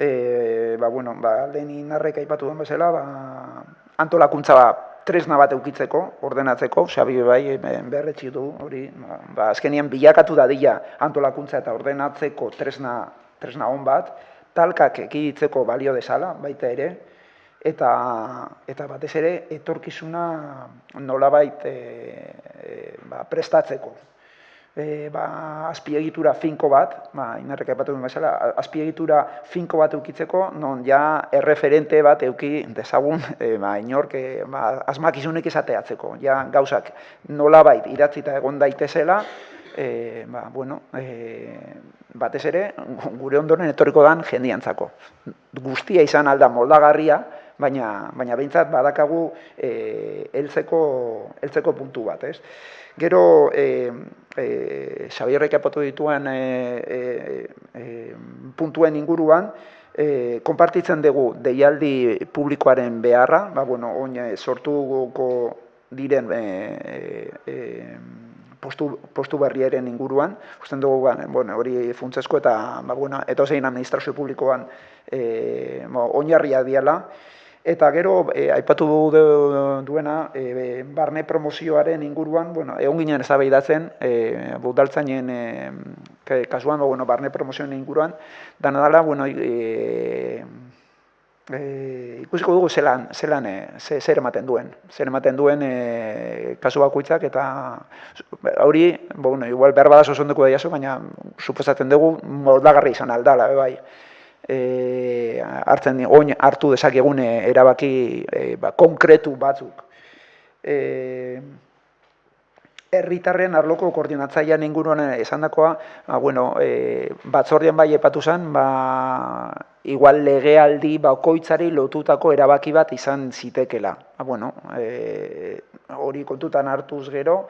Lehen inarrek aipatu den bezala, antolakuntza tresna bat eukitzeko, ordenatzeko, Xabi bai berretsi du hori, azkenean bilakatu dadila antolakuntza eta ordenatzeko tresna on bat, talkak ekiditzeko balio dezala, baita ere, eta batez ere, etorkizuna nolabait prestatzeko. Azpiegitura finko bat, inarrek aipatu duen bezala, azpiegitura finko bat eukitzeko, non ja erreferente bat euki dezagun, inork asmakizunik esateatzeko. Ja gauzak nolabait iratzita egon daitezela, batez ere, gure ondoren etorriko dan jendiantzako. Guztia izan alda moldagarria, baina behintzat badakagu heltzeko puntu bat, ez? Gero, Xabierrek aipatu dituen puntuen inguruan, konpartitzen dugu deialdi publikoaren beharra, oin sortuko diren postu berriaren inguruan, usten dugu hori funtsezko eta etozein administrazio publikoan oinarria diala, Eta gero, aipatu duena, barne promozioaren inguruan, bueno, egon ginen eztabaidatzen, udaltzainen kasuan, bueno, barne promozioaren inguruan, dana dela, bueno, ikusiko dugu zer ematen duen kasu bakoitzak, eta hori, bueno, igual behar bada sosonduko da jaso, baina suposatzen dugu moldagarri izan aldala, bai. Hartu dezakegun erabaki konkretu batzuk. Herritarren arloko koordinatzailean inguruan esandakoa, batzordean bai epatu zen, igual legealdi bakoitzari lotutako erabaki bat izan zitekela. Hori kontutan hartuz gero,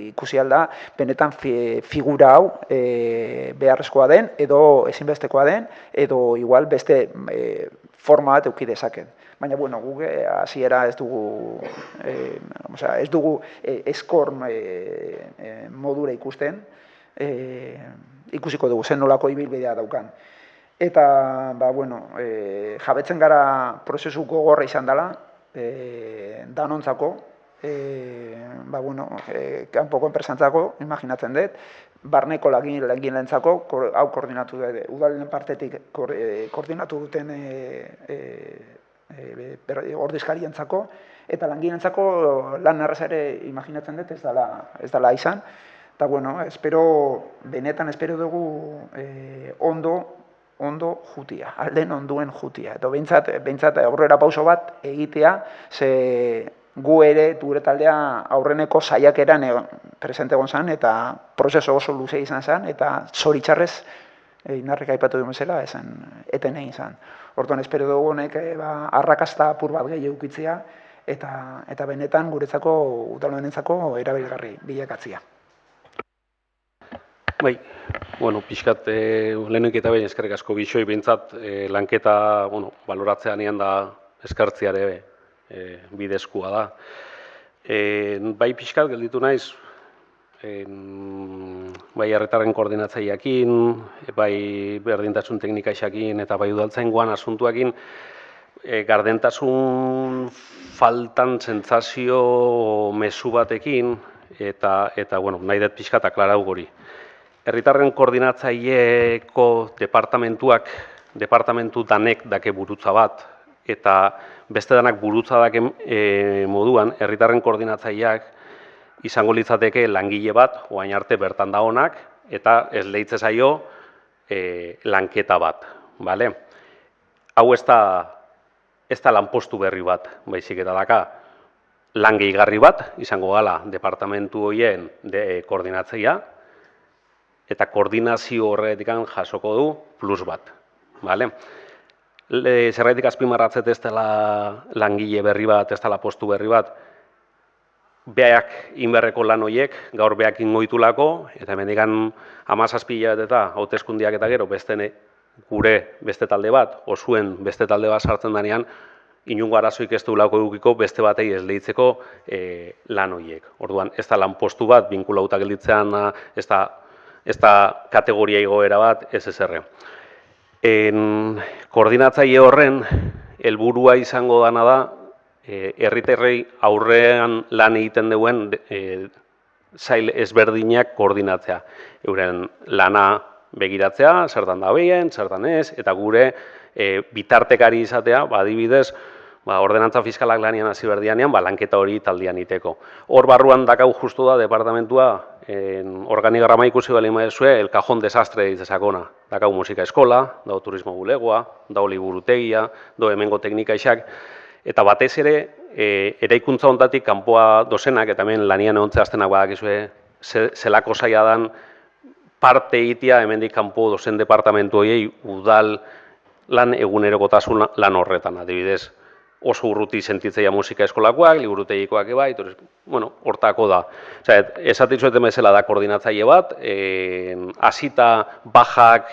ikusi alda, benetan figura hau beharrezkoa den, edo ezinbestekoa den, edo igual beste forma bat eduki dezaken. Baina, guk hasiera ez dugu eskor modura ikusten, ikusiko dugu zen nolako ibilbidea daukan. Eta, jabetzen gara prozesu gogorra izan dela, danontzako, kanpoko enpresantzako, imaginatzen dut, barneko langilentzako, hau koordinatu dute, udalen partetik koordinatu duten ordezkarientzako, eta langilentzako lan erraza ere imaginatzen dut ez dela izan. Eta, benetan espero dugu ondo jutia, alden onduen jutia. Eta behintzat aurrera pauso bat egitea, ze gu ere, gure taldea aurreneko saiakeran presente egon zen, eta prozeso oso luze izan zen, eta zoritxarrez, Inarrek aipatu duen bezala, eten egin zen. Orduan, espero dugu honek arrakasta apur bat gehi eukitzea, eta benetan guretzako, udalduenentzako erabilgarri bilakatzea. Bai, pixkat lehenik eta behin eskerrik asko bixoi behintzat lanketa baloratzean ean da eskartziare bidezkoa da. Bai pixkat gelditu naiz, bai herritarren koordinatzaileekin, bai berdintasun teknikaixekin eta bai udaltzaingoan asuntuekin gardentasun faltan sentsazio mezu batekin eta nahi dut pixkat aklarau hori. Herritarren koordinatzaileko departamentu danek dake burutza bat, eta beste danak burutza dake moduan, herritarren koordinatzaileak izango litzateke langile bat, oain arte bertan da honak, eta ez leitze zaio lanketa bat. Hau ez da lanpostu berri bat, baizik eta daka lan gehigarri bat, izango gala departamentu horien koordinatzailea, eta koordinazio horretik jasoko du plus bat. Zerraitik azpimarratzet ez dela langile berri bat, ez dela postu berri bat, beak inberreko lan horiek, gaur beak ingoitulako, eta hemendikan 17 hilabete eta hauteskundiak eta gero gure beste talde bat, osuen beste talde bat sartzen danean, inungo arazoik ez duelako edukiko beste batei ez lehitzeko lan horiek. Orduan, ez da lan postu bat, binkulauta gelditzean, ez da kategoria igoera bat, ez ezerre. Koordinatzaile horren, helburua izango dana da, herritarrei aurrean lan egiten duen sail ezberdinak koordinatzea. Euren lana begiratzea, zertan da behien, zertan ez, eta gure bitartekari izatea, adibidez, ordenantza fiskalak lanian hasi berdianean, lanketa hori taldean iteko. Hor barruan dakau justu da departamentua, organigrama ikusi bali maizue, el cajón desastre ditzesakona. Dakau musika eskola, dau turismo bulegoa, dau liburutegia, dau hemengo teknikaixak, eta batez ere, eraikuntza hontatik kanpoa dozenak, eta hemen lanian egontze aztenak badakizue, zelako zaila dan parte egitea hemendik kanpo dozen departamentu horiei udal lan egunerokotasun lan horretan, adibidez. Oso urruti sentitzeia musika eskolakoak, liburutegikoak eba, hortako da. Esatitzueten bezala da koordinatzaile bat, hasita bajak,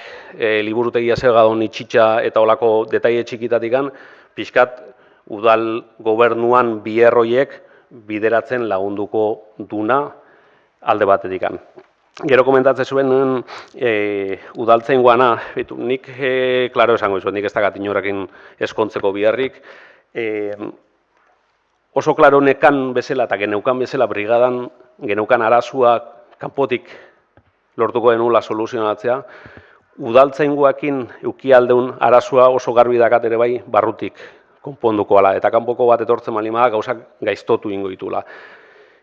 liburutegia zelgadon itxitxa eta olako detaile txikitatikan, pixkat udal gobernuan bierroiek bideratzen lagunduko duna alde batetikan. Gero komentatzen zuen udaltzaingoana, nik klaro esango izuen, nik ez dakat inorekin eskontzeko biharrik, Oso klaro nekan bezala eta geneukan bezala brigadan geneukan arazoak kanpotik lortuko denula soluzionatzea, udaltzaingoekin eduki aldeun arazoa oso garbi dakat ere bai barrutik konponduko ala, eta kanpoko bat etortzen baldin bada gauzak gaiztotu ingo ditula.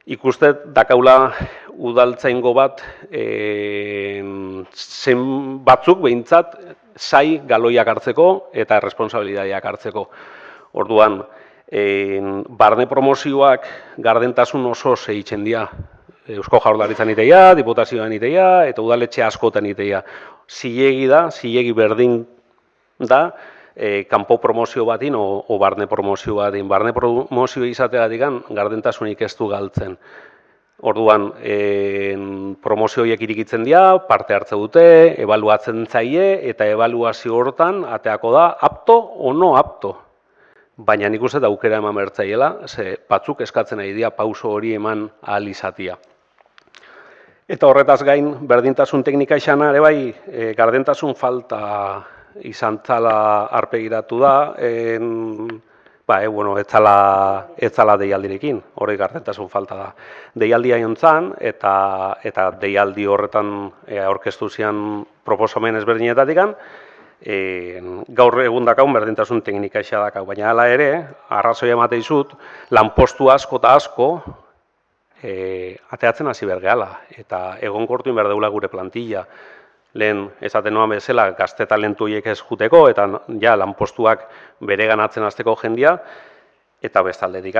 Ikustet dakaula udaltzaingo bat zen batzuk behintzat zai galoiak hartzeko eta responsabilidadeak hartzeko. Orduan, barne promozioak gardentasun oso zehitzen dira. Eusko Jaurlaritzan iteia, Diputazioan iteia eta udaletxe askotan iteia. Zilegi berdin da, kanpo promozio batin o barne promozio batin. Barne promozio izateagatik gardentasunik ez du galtzen. Orduan, promozio horiek irikitzen dira, parte hartze dute, ebaluatzen zaie eta ebaluazio hortan ateako da apto o no apto. Baina nik uste da aukera eman bertzaiela, ze batzuk eskatzen ari dira pauso hori eman ahal izatia. Eta horretaz gain, berdintasun teknika izana ere bai, gardentasun falta izan zala arpegiratu da, ez zala deialdirekin, hori gardentasun falta da. Deialdia jontzan, eta deialdi horretan aurkeztu zian proposamen ezberdinetatik, gaur egun dakaun berdintasun teknika isa dakau, baina hala ere, arrazoia emate izut, lanpostu asko eta asko ateatzen hasi bergehala, eta egonkortu behar deula gure plantilla. Lehen, esaten noan bezala, gazte talentu horiek ez juteko, eta ja, lanpostuak bere ganatzen hasteko jendia, eta bestaldetik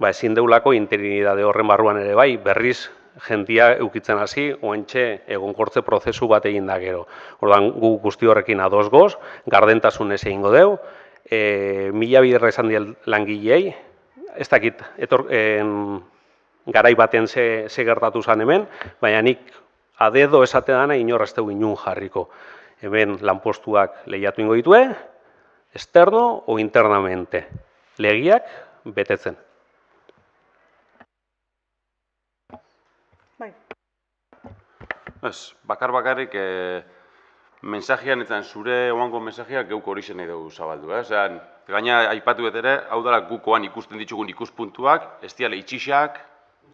ezin deulako interinidade horren barruan ere bai, berriz jendia eukitzen hasi, oentxe egonkortze prozesu bat egin da gero. Orduan, gu guzti horrekin ados goz, gardentasun ez egingo deu, 1000 biderra esan diel langilei, ez dakit, garai baten ze gertatu zan hemen, baina nik adedo esate dana inorrezteu inun jarriko. Hemen lanpostuak lehiatu ingo ditue, externo o internamente. Legiak betetzen. Ez, bakarrik mensajean eta zure oango mensajeak geuko hori zen edo zabaldu. Gaina aipatu bet ere, hau dara gukoan ikusten ditugun ikuspuntuak, ez diale itxixak,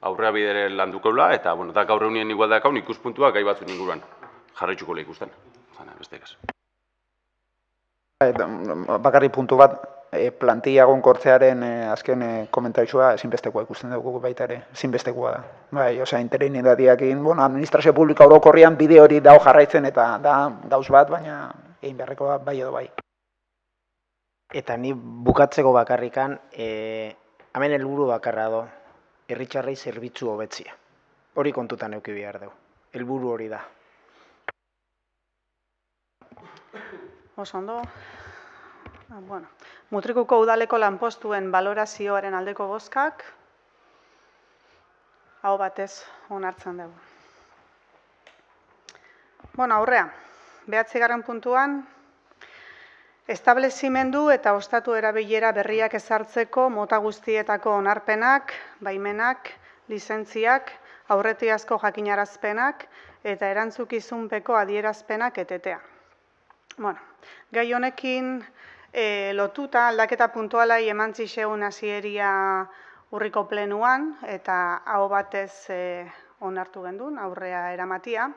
aurrea bidere landukeula, eta gaur egunien igual dakaun ikuspuntuak gai batzun inguruan jarraitzuko le ikusten. Beste ez. Bakarri puntu bat, plantilla egonkortzearen azken komentaizua ezinbestekoa ikusten dugu baita ere, ezinbestekoa da. Bai, osea, interinidadiakin, administrazio publiko orokorrian bide hori dao jarraitzen eta da gauz bat, baina egin beharrekoa bai edo bai. Eta ni bukatzeko bakarrikan, hemen helburu bakarra do, herritarrei zerbitzu hobetzia. Hori kontutan eduki behar dugu. Helburu hori da. Oso ondo. Mutrikuko udaleko lanpostuen balorazioaren aldeko bozkak, hau batez onartzen dugu. Aurrea, 9. puntuan, establezimendu eta ostatu erabilera berriak ezartzeko mota guztietako onarpenak, baimenak, lizentziak, aurretiazko jakinarazpenak eta erantzukizunpeko adierazpenak etetea. Gai honekin lotuta aldaketa puntualai emantzi xeun hasieria urriko plenuan eta hau batez onartu gendun, aurrea eramatia.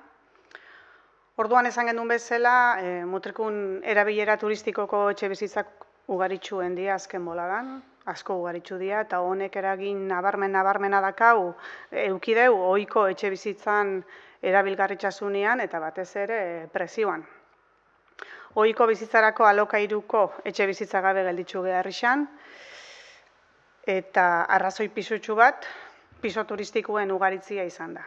Orduan esan gendun bezala, Mutrikun erabilera turistikoko etxe bizitzak ugaritzuen dira azken boladan, asko ugaritzu dira, eta honek eragin nabarmena dakau, eukideu, ohiko etxe bizitzan erabilgarritxasunean eta batez ere prezioan. Ohiko bizitzarako alokairuko etxe bizitza gabe gelditzu behar izan, eta arrazoi pisutsu bat, piso turistikoen ugaritzia izan da.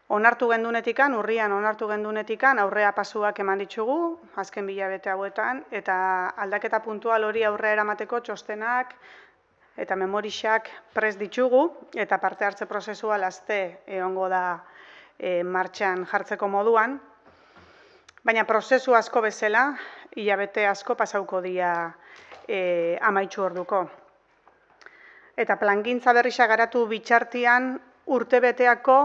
Urrian onartu gendunetikan, aurrea pasuak eman ditugu, azken bilabete hauetan, eta aldaketa puntual hori aurrea eramateko txostenak eta memorixak prest ditugu, eta parte hartze prozesua laste egongo da martxan jartzeko moduan, baina prozesu asko bezala, hilabete asko pasauko dira amaitsu orduko. Eta plangintza berrisa garatu bitxartian urtebeteako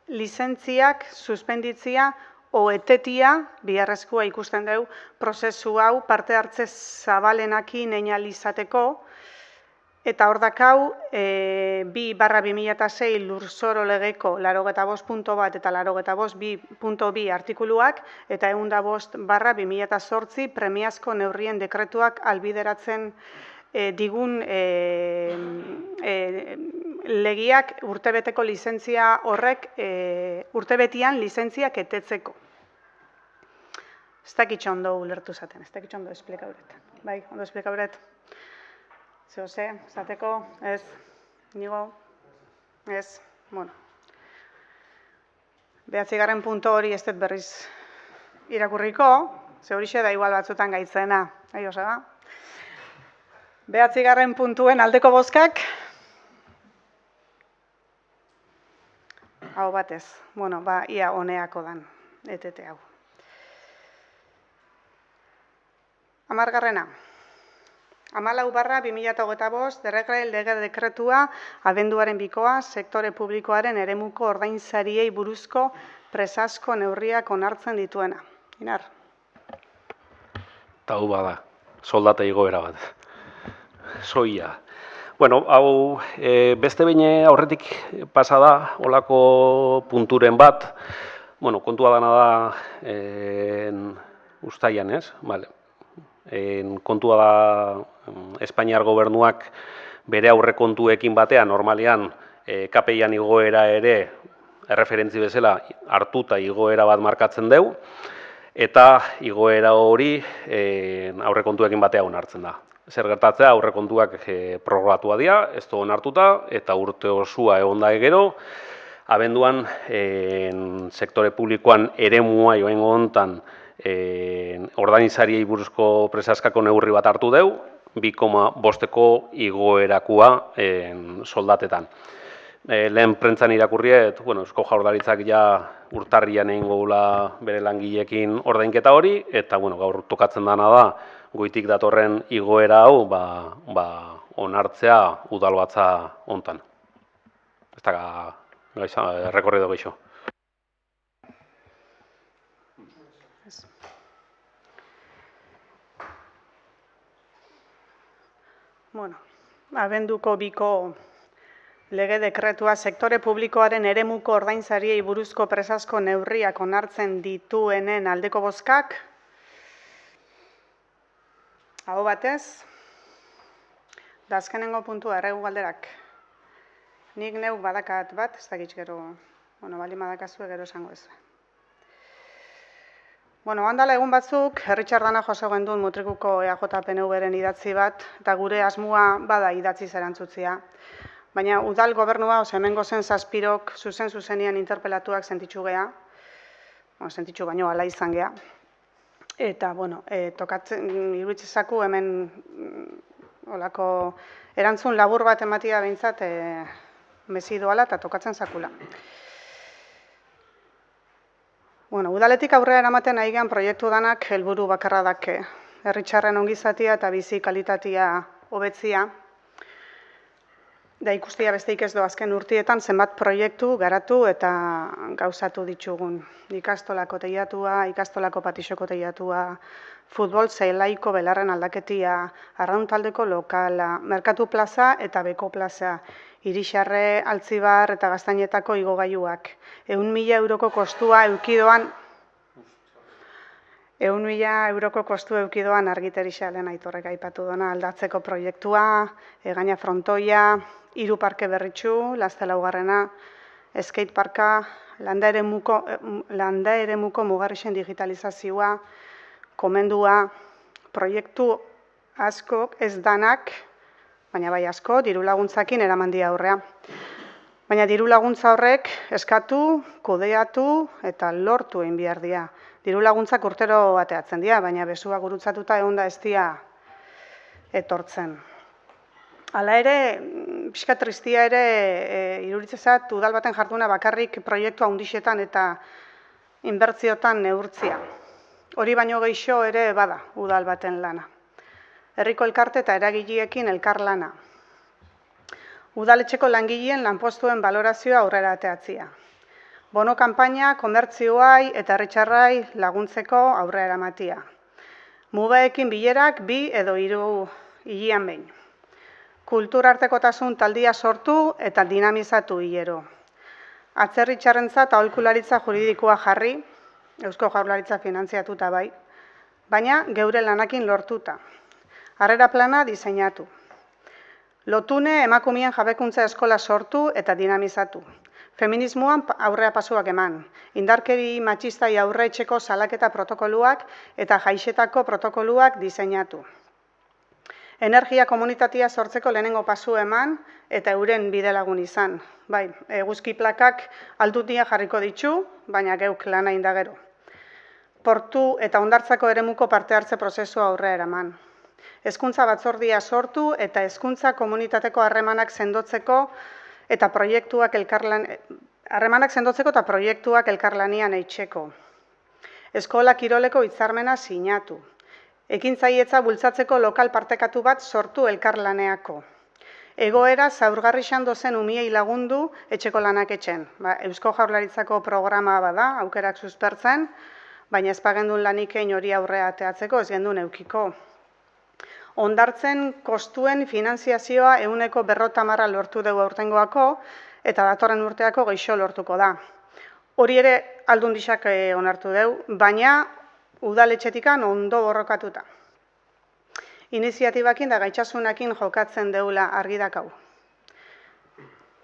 lizentziak suspenditzia oetetia, biharrezkoa ikusten dugu, prozesu hau parte hartze zabalenakin einalizateko, eta hor dakau, 2/2006 lurzoro legeko 85.1 eta 85.2 artikuluak, eta 105/2008 premiazko neurrien dekretuak albideratzen digun legiak urtebeteko lizentzia horrek, urtebetian lizentziak etetzeko. Ez dakitxo ondo ulertu zaten, ez dakitxo ondo esplikauret. Bai, ondo esplikauret. Zehose, zateko, ez, nigo, ez, bueno. 9. punto hori ez dut berriz irakurriko, ze horixe da igual batzutan gaitzena, ahi osega. 9. puntuen aldeko bozkak, hau batez, bueno, ia honeako dan, etete hau. 10. 14/2025 lege dekretua abenduaren 2 sektore publikoaren eremuko ordainsariei buruzko presazko neurriak onartzen dituena. Inar. Eta hau bada, soldata igoera bat. Soia. Bueno, hau beste behin aurretik pasada olako punturen bat, bueno, kontua dana da uztailan, ez? Vale. Kontua da Espainiar gobernuak bere aurrekontuekin batean, normalean KPI-an igoera ere erreferentzi bezala hartuta igoera bat markatzen dugu, eta igoera hori aurrekontuekin batean onartzen da. Zer gertatzea, aurrekontuak prorrogatua dira, ez du onartuta, eta urte osua egon da gero, abenduan sektore publikoan eremua joan hontan ordainizariei buruzko presazkako neurri bat hartu dugu, 2,5ko igoerakua soldatetan. Lehen prentzan irakurriet, Eusko Jaurlaritzak ja urtarrian egingo dula bere langileekin ordainketa hori, eta gaur tokatzen dana da, goitik datorren igoera hau onartzea udalbatza hontan. Ez da rekorrido geixo. Abenduko 2ko lege dekretua sektore publikoaren eremuko ordainsariei buruzko presazko neurriak onartzen dituenen aldeko bozkak. Hau batez, da azkenengo puntua erregu galderak. Nik neuk badakat bat, ez dakitz gero, baldin badakazue gero esango ez. Handala egun batzuk, Herritxardana joso gendun Mutrikuko EAJ-PNV-ren idatzi bat, eta gure asmoa bada idatziz erantzutzia. Baina udal gobernua, hemengo zen zazpirok, zuzen-zuzenian interpelatuak sentitxu gea, sentitxu baino ala izan gea. Eta, tokatzen, iruditzezaku hemen olako erantzun labur bat ematia behintzat mezi doala eta tokatzen zakula. Udaletik aurrera eramaten nahi gehan proiektu danak helburu bakarra dake. Herritxarren ongizatia eta bizi kalitatea hobetzia. Da ikustia besteik ez do azken urtietan zenbat proiektu garatu eta gauzatu ditugun. Ikastolako teiatua, ikastolako patixoko teiatua, futbol zelaiko belarren aldaketia, arrauntaldeko lokala, merkatu plaza eta beko plaza, Irixarre, Altzibar eta Gaztainetako igogailuak. 100.000 euroko kostua eukidoan, 100.000 euroko kostu eukidoan argiterixea lehen aitorrek aipatu dona aldatzeko proiektua, Egaina frontoia, 3 parke berritxu, Lazte laugarrena, skate parka, landa eremuko mugarrixen digitalizazioa, komendua, proiektu askok ez danak, baina bai asko, diru laguntzakin eraman dira aurrea. Baina diru laguntza horrek eskatu, kudeatu eta lortu egin behar dira. Diru laguntzak urtero bateatzen dira, baina besua gurutzatuta egon da ez dira etortzen. Hala ere, pixka tristia ere, iruritzezat udal baten jarduna bakarrik proiektu handixetan eta inbertziotan neurtzia. Hori baino geixo ere bada udal baten lana. Herriko elkarte eta eragiliekin elkar lana. Udaletxeko langileen lanpostuen balorazioa aurrera ateatzia. Bono kanpaina komertzioai eta herritarrei laguntzeko aurrera eramatia. Mugaekin bilerak 2 edo 3 hilean behin. Kulturartekotasun taldia sortu eta dinamizatu hilero. Atzerritxarrentzat aholkularitza juridikoa jarri, Eusko Jaurlaritza finantziatuta bai, baina geure lanakin lortuta. Harrera plana diseinatu. Lotune emakumeen jabekuntza eskola sortu eta dinamizatu. Feminismoan aurrea pasuak eman. Indarkeri matxistai aurretxeko salaketa protokoluak eta jaixetako protokoluak diseinatu. Energia komunitatea sortzeko lehenengo pasu eman eta euren bidelagun izan. Bai, eguzki plakak aldundia jarriko ditu, baina geuk lana indagero. Portu eta hondartzako eremuko parte hartze prozesua aurrera eraman. Hezkuntza batzordia sortu eta hezkuntza komunitateko harremanak sendotzeko eta proiektuak elkarlanian eitzeko. Eskola kiroleko hitzarmena sinatu. Ekintzailetza bultzatzeko lokal partekatu bat sortu elkarlaneako. Egoera zaurgarrixan dozen umiei lagundu etxeko lanak etxen. Eusko Jaurlaritzako programa bada, aukerak suspertzen, baina ez pagendun lanik egin hori aurrea ateatzeko, ez gendun eukiko. Hondartzen kostuen finanziazioa 50% lortu dugu aurtengoako eta datorren urteako geixo lortuko da. Hori ere aldundixak onartu dugu, baina udaletxetikan ondo borrokatuta. Iniziatibakin da gaitxasunakin jokatzen deula argi dakau.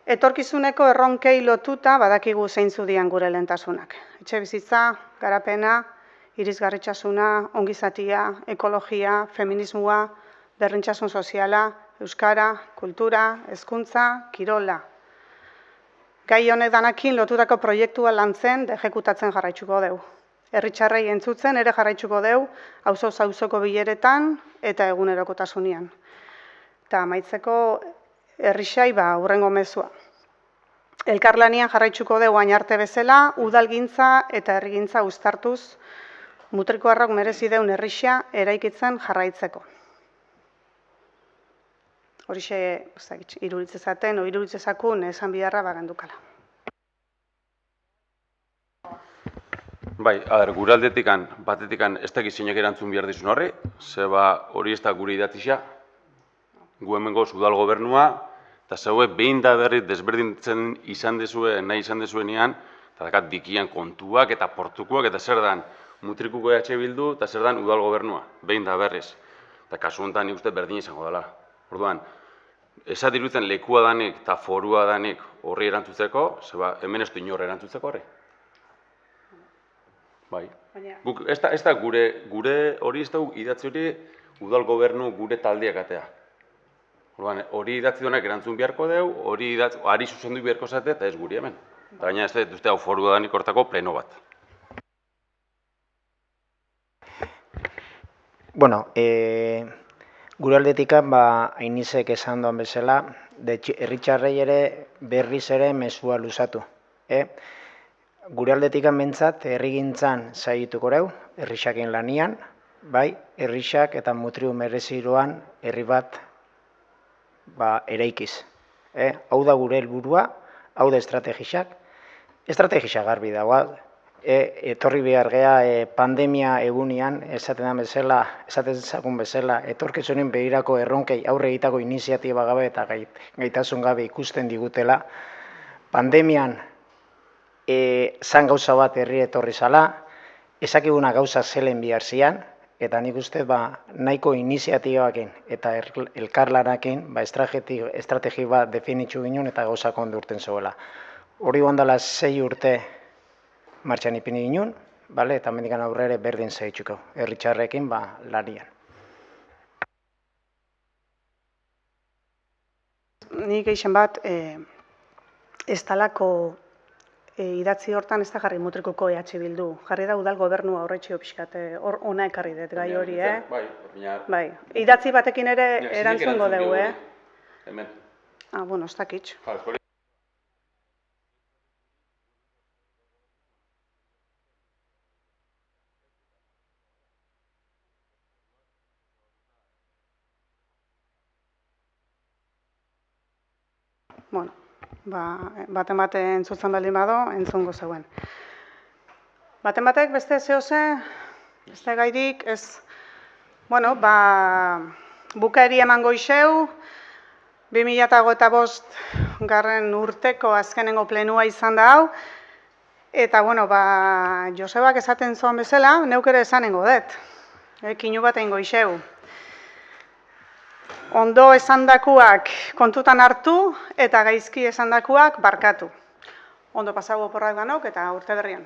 Etorkizuneko erronkei lotuta badakigu zeintzu dian gure lehentasunak. Etxe bizitza, garapena, irisgarritxasuna, ongizatia, ekologia, feminismoa, berdintzasun soziala, euskara, kultura, hezkuntza, kirola. Gai honek danakin lotutako proiektua lantzen ejekutatzen jarraitzuko dugu. Herritarrei entzutzen ere jarraitzuko dugu, auzo-auzoko bileretan eta egunerokotasunean. Eta amaitzeko herrisai hurrengo mezua. Elkarlanian jarraitzuko dugu hain arte bezala, udalgintza eta herrigintza uztartuz, mutrikuarrok merezi deun herrisa eraikitzen jarraitzeko. Horixe, iruditzezaten, o iruditzezakun esan bidarra bagandukala. Bai, gure aldetikan, batetikan ez dakiz zeinek erantzun behar dizun horri, zeba hori ez da gure idatzixa, gu hemengoz udal gobernua, eta zeue behin da berri desberdintzen izan dezue, nahi izan dezuenean, eta dakat dikian kontuak eta portukuak, eta zer dan mutrikuko EH Bildu, eta zer dan udal gobernua, behin da berriz. Eta kasu honetan nik uste berdin izango dela. Orduan, esat iruditzen lekua danik eta forua danik horri erantzutzeko, zeba hemen ez du inor erantzutzeko horri. Bai. Guk, ez da gure hori ez dugu idatzi hori udal gobernu gure taldeak atea. Orduan, hori idatzi honak erantzun beharko dugu, hori zuzendu beharko zate eta ez guri hemen. Eta baina ez dut hau foru danik hortako pleno bat. Bueno, gure aldetikan, Ainizek esan doan bezala, herritarrei ere berriz ere mezua luzatu. Gure aldetikan bentsat, herrigintzan zaituko reu, herrixakin lanian, bai, herrixak eta mutriu mereziroan herri bat eraikiz. Hau da gure helburua, hau da estrategixak. Estrategixak garbi dagoa, etorri behar gea pandemia egunean, esaten zakun bezala, etorkizunen behirako erronkei aurre egitako iniziatiba gabe eta gaitasun gabe ikusten digutela. Pandemian zan gauza bat herri etorri zala, ezakiguna gauza zelen bihar zian, eta nik uste nahiko iniziatibakin eta elkarlanakin estrategi bat definitzu ginen eta gauzak ondo urten zuela. Hori gondala 6 urte martxan ipini ginen, eta mendikan aurrere berdin zaitzuko, herritxarrekin lanian. Nik eixen bat, ez talako idatzi hortan ez da jarri mutrikuko EH Bildu. Jarri da udal gobernua horretxio pixkat, hor ona ekarri dut gai hori, Bai, idatzi batekin ere erantzungo dugu, Hemen. Bueno, ez dakitz. Bueno, baten bate entzutzen baldin bado, entzungo zeuen. Baten batek beste zehose, beste gairik, ez, bueno, bukaeri emango iseu, 2005 garren urteko azkenengo plenua izan da hau, eta, bueno, Josebak esaten zoan bezala, neuk ere esanengo dut, kinu bat egingo iseu. Ondo esandakoak kontutan hartu eta gaizki esandakoak barkatu. Ondo pasago oporrak danok eta urte berrian.